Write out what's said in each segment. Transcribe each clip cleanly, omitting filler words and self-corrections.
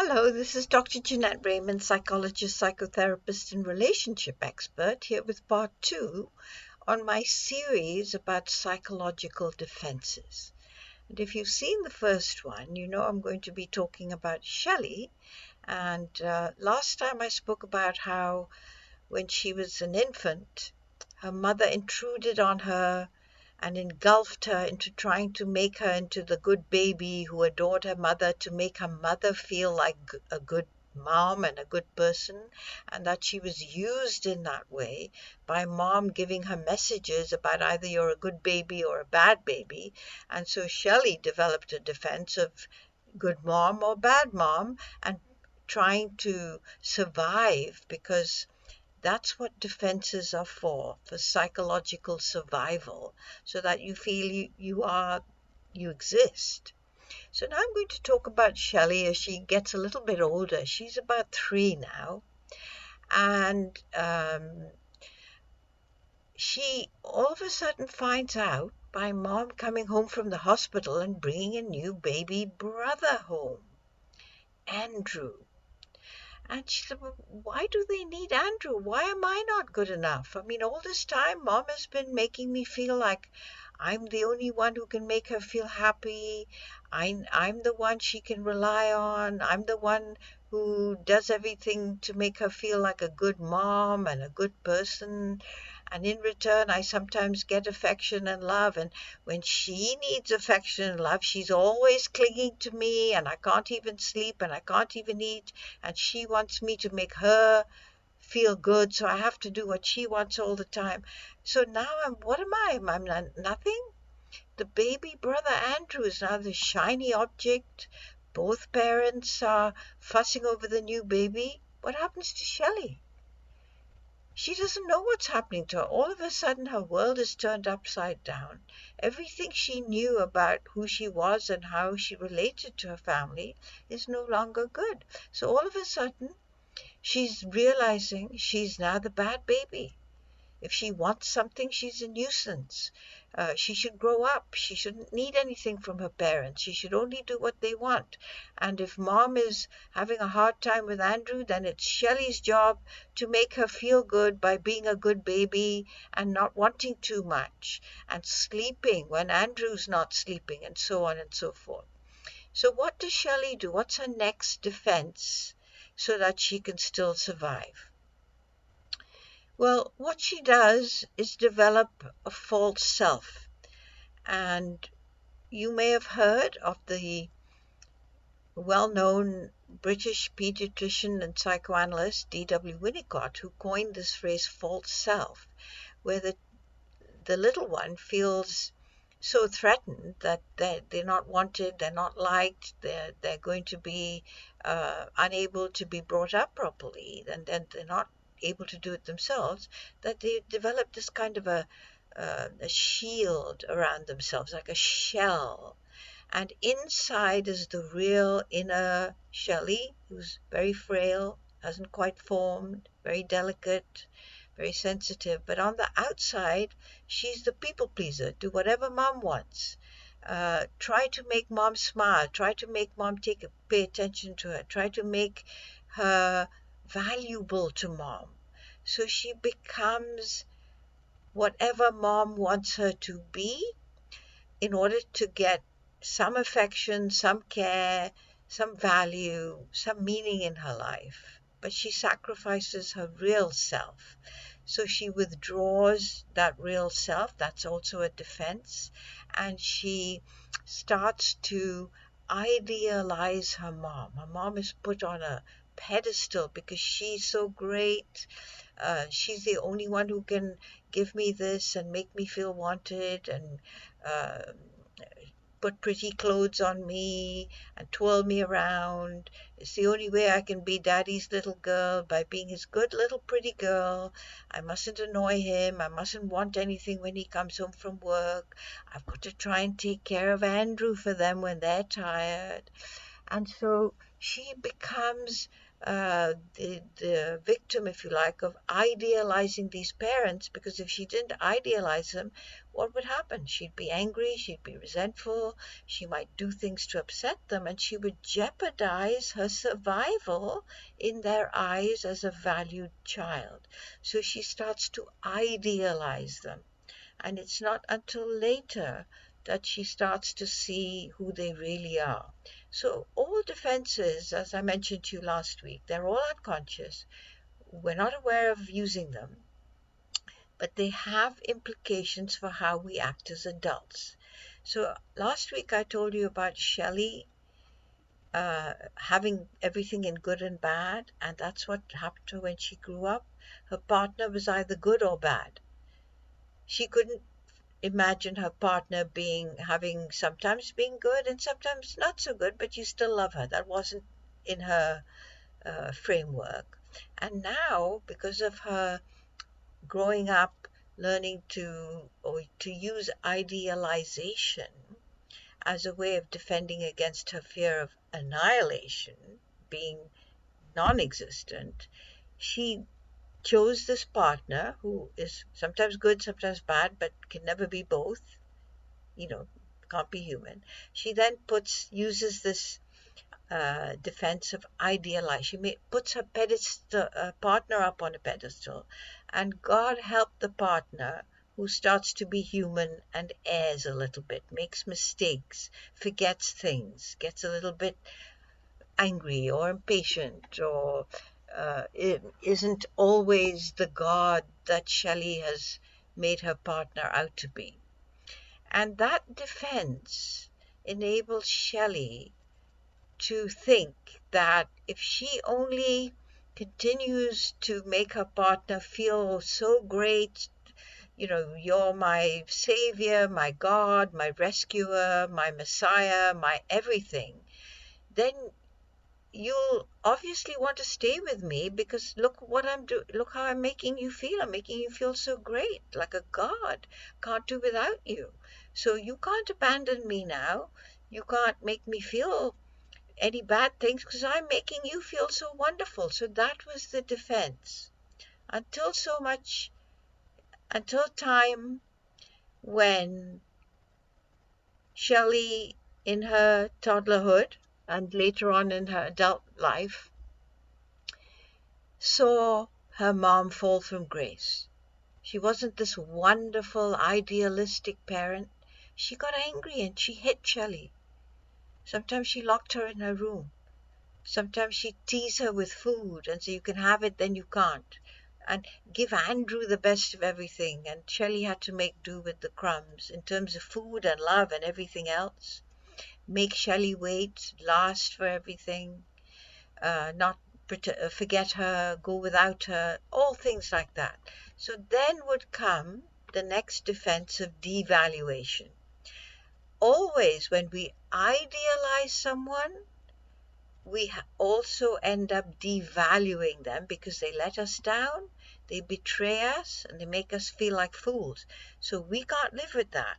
Hello, this is Dr. Jeanette Raymond, psychologist, psychotherapist, and relationship expert, here with part 2 on my series about psychological defenses. And if you've seen the first one, you know I'm going to be talking about Shelley. And last time I spoke about how when she was an infant, her mother intruded on her and engulfed her into trying to make her into the good baby who adored her mother, to make her mother feel like a good mom and a good person, and that she was used in that way by mom giving her messages about either you're a good baby or a bad baby. And so Shelley developed a defense of good mom or bad mom and trying to survive, because that's what defenses are for psychological survival, so that you feel you exist. So now I'm going to talk about Shelley as she gets a little bit older. She's about 3 now, and she all of a sudden finds out by mom coming home from the hospital and bringing a new baby brother home, Andrew. And she said, "Well, why do they need Andrew? Why am I not good enough? I mean, all this time, Mom has been making me feel like I'm the only one who can make her feel happy. I'm the one she can rely on. I'm the one who does everything to make her feel like a good mom and a good person. And in return, I sometimes get affection and love. And when she needs affection and love, she's always clinging to me, and I can't even sleep and I can't even eat. And she wants me to make her feel good, so I have to do what she wants all the time. So now what am I? I'm nothing. The baby brother Andrew is now the shiny object. Both parents are fussing over the new baby. What happens to Shelley? She doesn't know what's happening to her. All of a sudden, her world is turned upside down. Everything she knew about who she was and how she related to her family is no longer good. So all of a sudden, she's realizing she's now the bad baby. If she wants something, she's a nuisance. She should grow up. She shouldn't need anything from her parents. She should only do what they want. And if mom is having a hard time with Andrew, then it's Shelley's job to make her feel good by being a good baby and not wanting too much and sleeping when Andrew's not sleeping, and so on and so forth. So what does Shelley do? What's her next defense so that she can still survive? Well, what she does is develop a false self. And you may have heard of the well-known British pediatrician and psychoanalyst D.W. Winnicott, who coined this phrase false self, where the little one feels so threatened that they're not wanted, they're not liked, they're going to be unable to be brought up properly, and then they're not able to do it themselves, that they develop this kind of a shield around themselves, like a shell. And inside is the real inner Shelley, who's very frail, hasn't quite formed, very delicate, very sensitive. But on the outside, she's the people pleaser, do whatever mom wants. Try to make mom smile, try to make mom pay attention to her, try to make her valuable to mom. So she becomes whatever mom wants her to be in order to get some affection, some care, some value, some meaning in her life. But she sacrifices her real self. So she withdraws that real self. That's also a defense. And she starts to idealize her mom. Her mom is put on a pedestal because she's so great. She's the only one who can give me this and make me feel wanted, and put pretty clothes on me and twirl me around. It's the only way I can be daddy's little girl, by being his good little pretty girl. I mustn't annoy him. I mustn't want anything when he comes home from work. I've got to try and take care of Andrew for them when they're tired. And so she becomes the victim, if you like, of idealizing these parents, because if she didn't idealize them, what would happen? She'd be angry, she'd be resentful, she might do things to upset them, and she would jeopardize her survival in their eyes as a valued child. So she starts to idealize them. And it's not until later that she starts to see who they really are. So all defenses, as I mentioned to you last week, they're all unconscious. We're not aware of using them, but they have implications for how we act as adults. So last week I told you about Shelley having everything in good and bad, and that's what happened to her when she grew up. Her partner was either good or bad. She couldn't imagine her partner having sometimes being good and sometimes not so good, but you still love her. That wasn't in her framework. And now, because of her growing up, learning to use idealization as a way of defending against her fear of annihilation, being non-existent, she chose this partner who is sometimes good, sometimes bad, but can never be both, can't be human. She then uses this defense of idealize. Puts her partner up on a pedestal, and God help the partner who starts to be human and errs a little bit, makes mistakes, forgets things, gets a little bit angry or impatient, or it isn't always the God that Shelley has made her partner out to be. And that defense enables Shelley to think that if she only continues to make her partner feel so great, you're my savior, my God, my rescuer, my Messiah, my everything, then you'll obviously want to stay with me, because look what I'm doing. Look how I'm making you feel. I'm making you feel so great, like a God. Can't do without you. So you can't abandon me now. You can't make me feel any bad things, because I'm making you feel so wonderful. So that was the defense. Until time when Shelley, in her toddlerhood and later on in her adult life, saw her mom fall from grace. She wasn't this wonderful, idealistic parent. She got angry and she hit Shelley. Sometimes she locked her in her room. Sometimes she teased her with food and said, you can have it, then you can't. And give Andrew the best of everything. And Shelley had to make do with the crumbs in terms of food and love and everything else. Make Shelley wait, last for everything. Not forget her, go without her, all things like that. So then would come the next defense of devaluation. Always when we idealize someone, we also end up devaluing them, because they let us down, they betray us, and they make us feel like fools. So we can't live with that.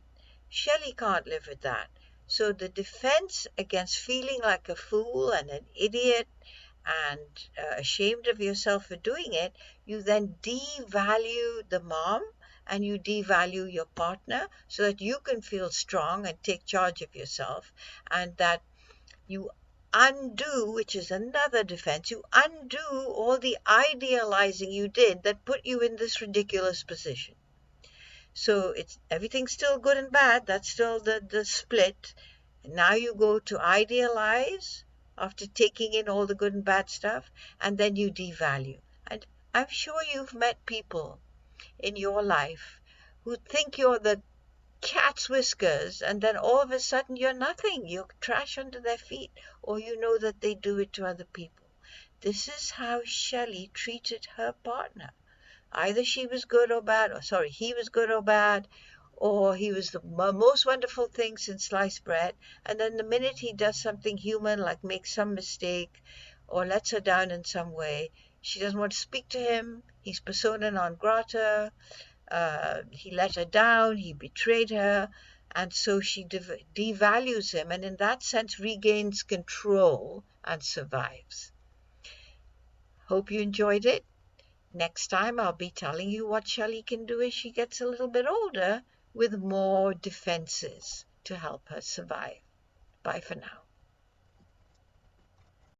Shelley can't live with that. So the defense against feeling like a fool and an idiot and ashamed of yourself for doing it, you then devalue the mom and you devalue your partner, so that you can feel strong and take charge of yourself, and that you undo, which is another defense, you undo all the idealizing you did that put you in this ridiculous position. So everything's still good and bad. That's still the split. Now you go to idealize after taking in all the good and bad stuff, and then you devalue. And I'm sure you've met people in your life who think you're the cat's whiskers, and then all of a sudden you're nothing. You're trash under their feet, or you know that they do it to other people. This is how Shelley treated her partner. Either he was good or bad, or he was the most wonderful thing since sliced bread, and then the minute he does something human, like makes some mistake or lets her down in some way, she doesn't want to speak to him. He's persona non grata. He let her down, he betrayed her, and so she devalues him, and in that sense regains control and survives. Hope you enjoyed it. Next time I'll be telling you what Shelly can do as she gets a little bit older with more defenses to help her survive. Bye for now.